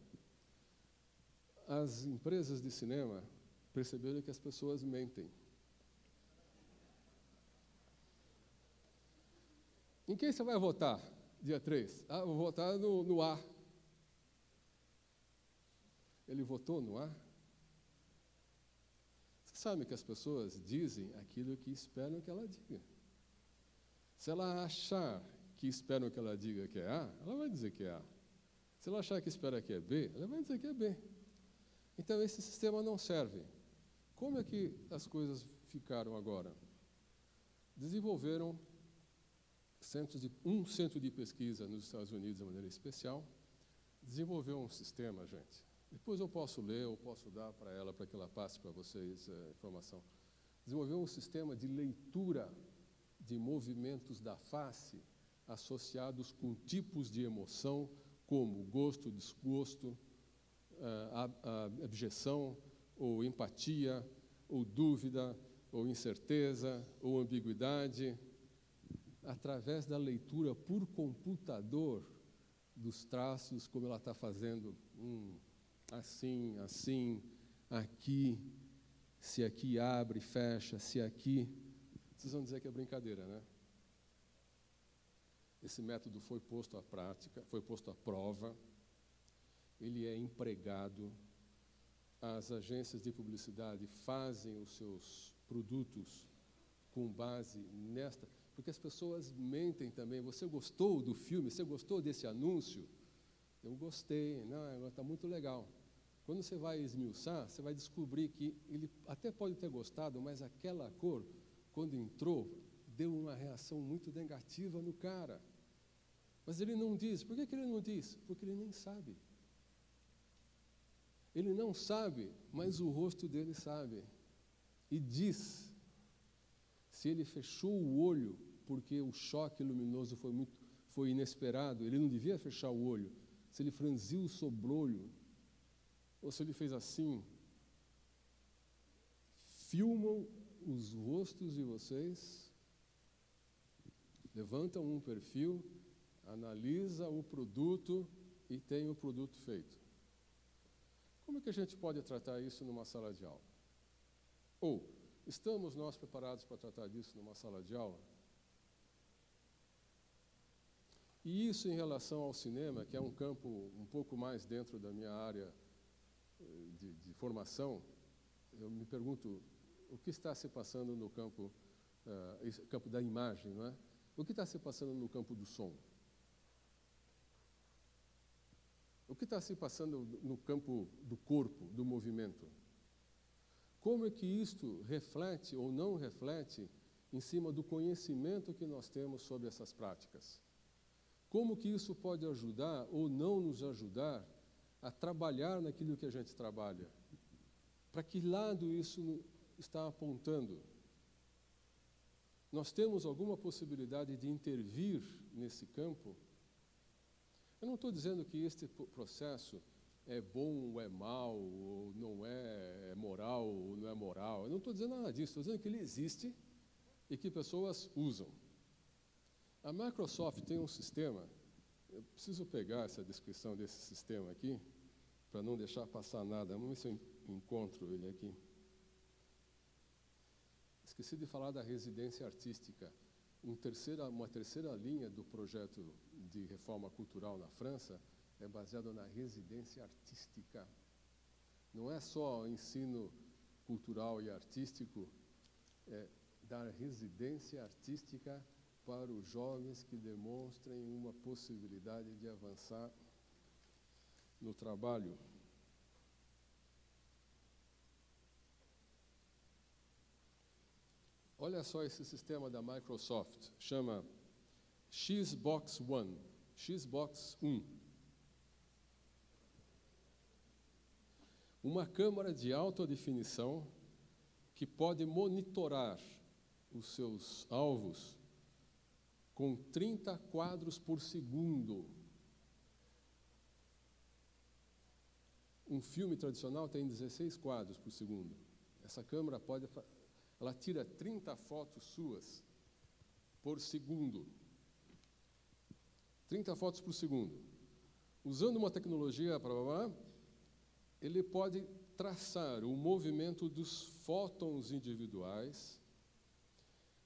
as empresas de cinema perceberam que as pessoas mentem. Em quem você vai votar dia 3? Ah, vou votar no A. Ele votou no A? Você sabe que as pessoas dizem aquilo que esperam que ela diga. Se ela achar que esperam que ela diga que é A, ela vai dizer que é A. Se ela achar que espera que é B, ela vai dizer que é B. Então, esse sistema não serve. Como é que as coisas ficaram agora? Desenvolveram um centro de pesquisa nos Estados Unidos, de maneira especial, desenvolveu um sistema, gente. Depois eu posso ler, eu posso dar para ela, para que ela passe para vocês a informação. Desenvolveu um sistema de leitura de movimentos da face associados com tipos de emoção, como gosto, desgosto, abjeção, ou empatia, ou dúvida, ou incerteza, ou ambiguidade, através da leitura por computador dos traços, como ela está fazendo, assim, assim, aqui, se aqui abre, fecha, se aqui. Vocês vão dizer que é brincadeira, né? Esse método foi posto à prática, foi posto à prova, ele é empregado, as agências de publicidade fazem os seus produtos com base nesta, porque as pessoas mentem também. Você gostou do filme? Você gostou desse anúncio? Eu gostei, não, está muito legal. Quando você vai esmiuçar, você vai descobrir que ele até pode ter gostado, mas aquela cor, quando entrou, deu uma reação muito negativa no cara. Mas ele não diz. Por que ele não diz? Porque ele nem sabe. Ele não sabe, mas o rosto dele sabe. E diz. Se ele fechou o olho porque o choque luminoso foi inesperado, ele não devia fechar o olho. Se ele franziu o sobrolho, ou se ele fez assim, filmam os rostos de vocês, levantam um perfil, analisa o produto e tem o produto feito. Como é que a gente pode tratar isso numa sala de aula? Ou, estamos nós preparados para tratar disso numa sala de aula? E isso em relação ao cinema, que é um campo um pouco mais dentro da minha área de formação, eu me pergunto, o que está se passando no campo, campo da imagem, não é? O que está se passando no campo do som? O que está se passando no campo do corpo, do movimento? Como é que isto reflete ou não reflete em cima do conhecimento que nós temos sobre essas práticas? Como que isso pode ajudar ou não nos ajudar a trabalhar naquilo que a gente trabalha? Para que lado isso está apontando? Nós temos alguma possibilidade de intervir nesse campo? Eu não estou dizendo que este processo é bom ou é mau, ou não é moral ou não é moral. Eu não estou dizendo nada disso, estou dizendo que ele existe e que pessoas usam. A Microsoft tem um sistema, eu preciso pegar essa descrição desse sistema aqui, para não deixar passar nada. Vamos ver se eu encontro ele aqui. Esqueci de falar da residência artística. Uma terceira linha do projeto de reforma cultural na França é baseado na residência artística. Não é só ensino cultural e artístico, é dar residência artística para os jovens que demonstrem uma possibilidade de avançar no trabalho. Olha só esse sistema da Microsoft, chama Xbox One, Xbox 1. Uma câmera de alta definição que pode monitorar os seus alvos com 30 quadros por segundo. Um filme tradicional tem 16 quadros por segundo. Essa câmera ela tira 30 fotos suas por segundo. 30 fotos por segundo. Usando uma tecnologia, ele pode traçar o movimento dos fótons individuais,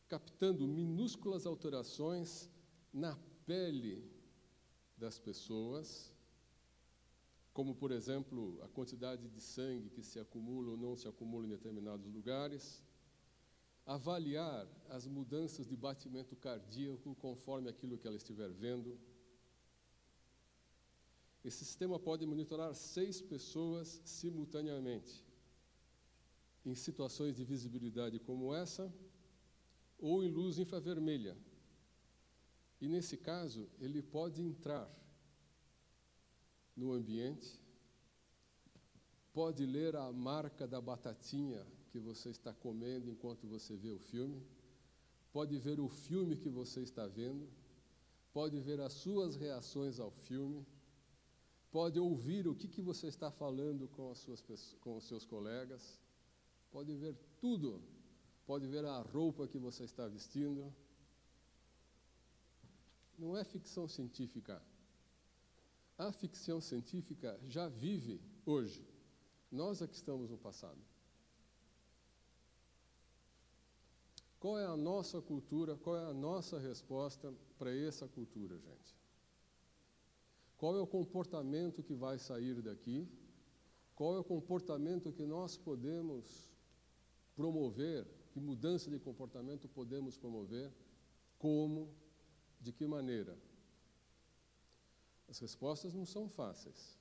captando minúsculas alterações na pele das pessoas, como, por exemplo, a quantidade de sangue que se acumula ou não se acumula em determinados lugares, avaliar as mudanças de batimento cardíaco conforme aquilo que ela estiver vendo. Esse sistema pode monitorar 6 pessoas simultaneamente, em situações de visibilidade como essa, ou em luz infravermelha. E, nesse caso, ele pode entrar no ambiente, pode ler a marca da batatinha que você está comendo enquanto você vê o filme, pode ver o filme que você está vendo, pode ver as suas reações ao filme, pode ouvir o que você está falando com os seus colegas, pode ver tudo, pode ver a roupa que você está vestindo. Não é ficção científica. A ficção científica já vive hoje. Nós é que estamos no passado. Qual é a nossa cultura, qual é a nossa resposta para essa cultura, gente? Qual é o comportamento que vai sair daqui? Qual é o comportamento que nós podemos promover? Que mudança de comportamento podemos promover? Como? De que maneira? As respostas não são fáceis.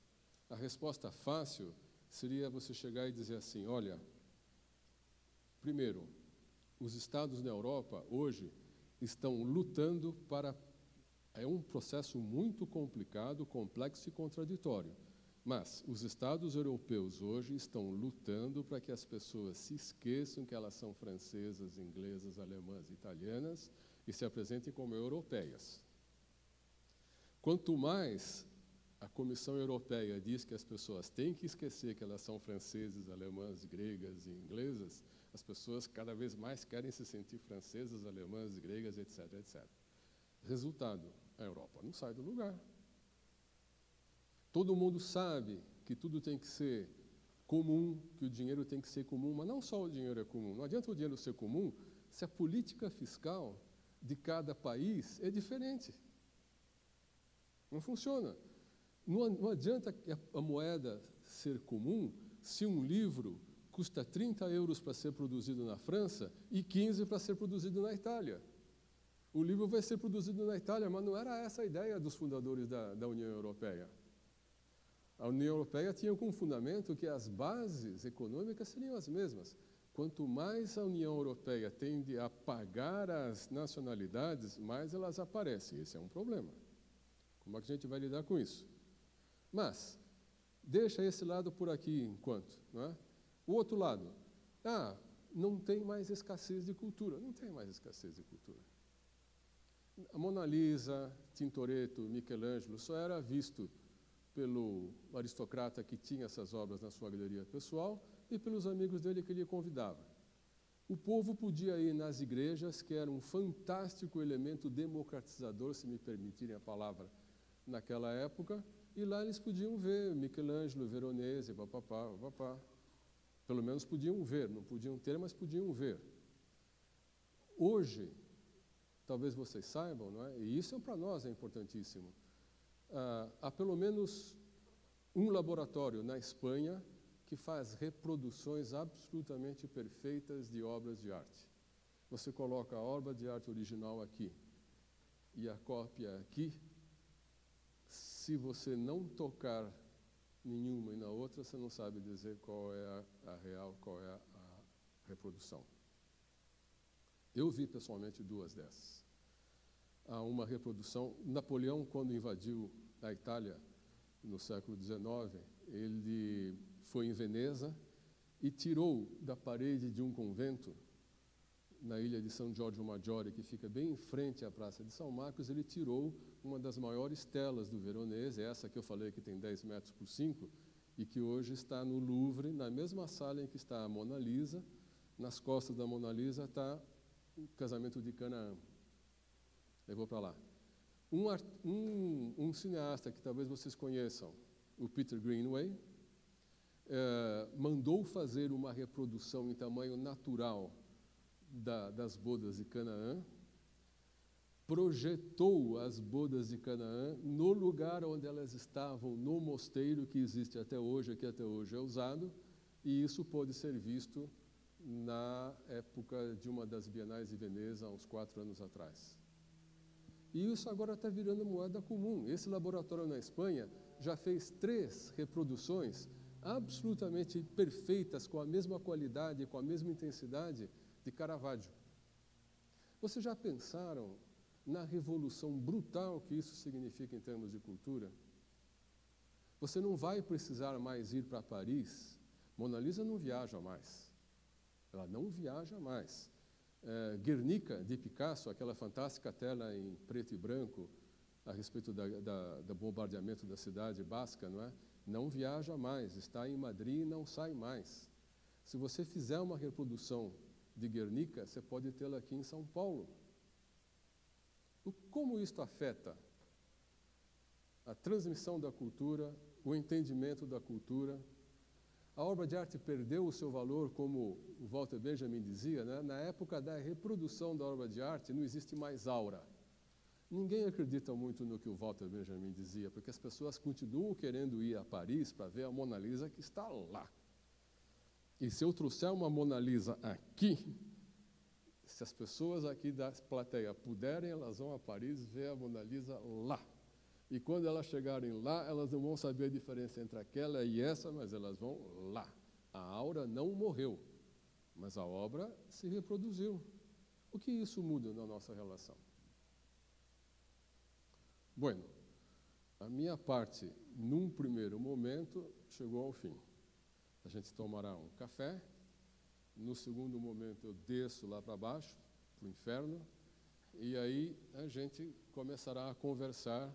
A resposta fácil seria você chegar e dizer assim, olha, primeiro, os estados na Europa, hoje, estão lutando para... É um processo muito complicado, complexo e contraditório. Mas os estados europeus hoje estão lutando para que as pessoas se esqueçam que elas são francesas, inglesas, alemãs, italianas e se apresentem como europeias. Quanto mais a Comissão Europeia diz que as pessoas têm que esquecer que elas são francesas, alemãs, gregas e inglesas, as pessoas cada vez mais querem se sentir francesas, alemãs, gregas, etc., etc. Resultado, a Europa não sai do lugar. Todo mundo sabe que tudo tem que ser comum, que o dinheiro tem que ser comum, mas não só o dinheiro é comum. Não adianta o dinheiro ser comum se a política fiscal de cada país é diferente. Não funciona. Não adianta a moeda ser comum se um livro custa 30 euros para ser produzido na França e 15 para ser produzido na Itália. O livro vai ser produzido na Itália, mas não era essa a ideia dos fundadores da União Europeia. A União Europeia tinha como fundamento que as bases econômicas seriam as mesmas. Quanto mais a União Europeia tende a pagar as nacionalidades, mais elas aparecem. Esse é um problema. Como é que a gente vai lidar com isso? Mas, deixa esse lado por aqui enquanto. Não é? O outro lado, não tem mais escassez de cultura. Não tem mais escassez de cultura. A Mona Lisa, Tintoretto, Michelangelo só era visto pelo aristocrata que tinha essas obras na sua galeria pessoal e pelos amigos dele que ele convidava. O povo podia ir nas igrejas, que era um fantástico elemento democratizador, se me permitirem a palavra, naquela época, e lá eles podiam ver Michelangelo, Veronese, papapá. Pelo menos podiam ver, não podiam ter, mas podiam ver. Hoje, talvez vocês saibam, não é? E isso para nós é importantíssimo. Há pelo menos um laboratório na Espanha que faz reproduções absolutamente perfeitas de obras de arte. Você coloca a obra de arte original aqui e a cópia aqui. Se você não tocar nenhuma e na outra, você não sabe dizer qual é a real, qual é a reprodução. Eu vi pessoalmente 2 dessas. Há uma reprodução. Napoleão, quando invadiu a Itália no século XIX, ele foi em Veneza e tirou da parede de um convento, na ilha de São Giorgio Maggiore, que fica bem em frente à Praça de São Marcos, ele tirou uma das maiores telas do Veronese, essa que eu falei que tem 10 metros por 5, e que hoje está no Louvre, na mesma sala em que está a Mona Lisa. Nas costas da Mona Lisa está o casamento de Canaã. Eu vou para lá. Um cineasta que talvez vocês conheçam, o Peter Greenaway, mandou fazer uma reprodução em tamanho natural das bodas de Canaã, projetou as bodas de Canaã no lugar onde elas estavam, no mosteiro que existe até hoje, que até hoje é usado, e isso pôde ser visto na época de uma das Bienais de Veneza, há uns 4 anos atrás. E isso agora está virando moeda comum. Esse laboratório na Espanha já fez 3 reproduções absolutamente perfeitas, com a mesma qualidade, com a mesma intensidade de Caravaggio. Vocês já pensaram na revolução brutal que isso significa em termos de cultura? Você não vai precisar mais ir para Paris. Mona Lisa não viaja mais. Ela não viaja mais. Guernica, de Picasso, aquela fantástica tela em preto e branco a respeito do bombardeamento da cidade basca, não é? Não viaja mais, está em Madrid e não sai mais. Se você fizer uma reprodução de Guernica, você pode tê-la aqui em São Paulo. Como isto afeta a transmissão da cultura, o entendimento da cultura? A obra de arte perdeu o seu valor, como o Walter Benjamin dizia, né? Na época da reprodução da obra de arte, não existe mais aura. Ninguém acredita muito no que o Walter Benjamin dizia, porque as pessoas continuam querendo ir a Paris para ver a Mona Lisa que está lá. E se eu trouxer uma Mona Lisa aqui, se as pessoas aqui da plateia puderem, elas vão a Paris ver a Mona Lisa lá. E quando elas chegarem lá, elas não vão saber a diferença entre aquela e essa, mas elas vão lá. A aura não morreu, mas a obra se reproduziu. O que isso muda na nossa relação? Bueno, a minha parte, num primeiro momento, chegou ao fim. A gente tomará um café. No segundo momento, eu desço lá para baixo, para o inferno, e aí a gente começará a conversar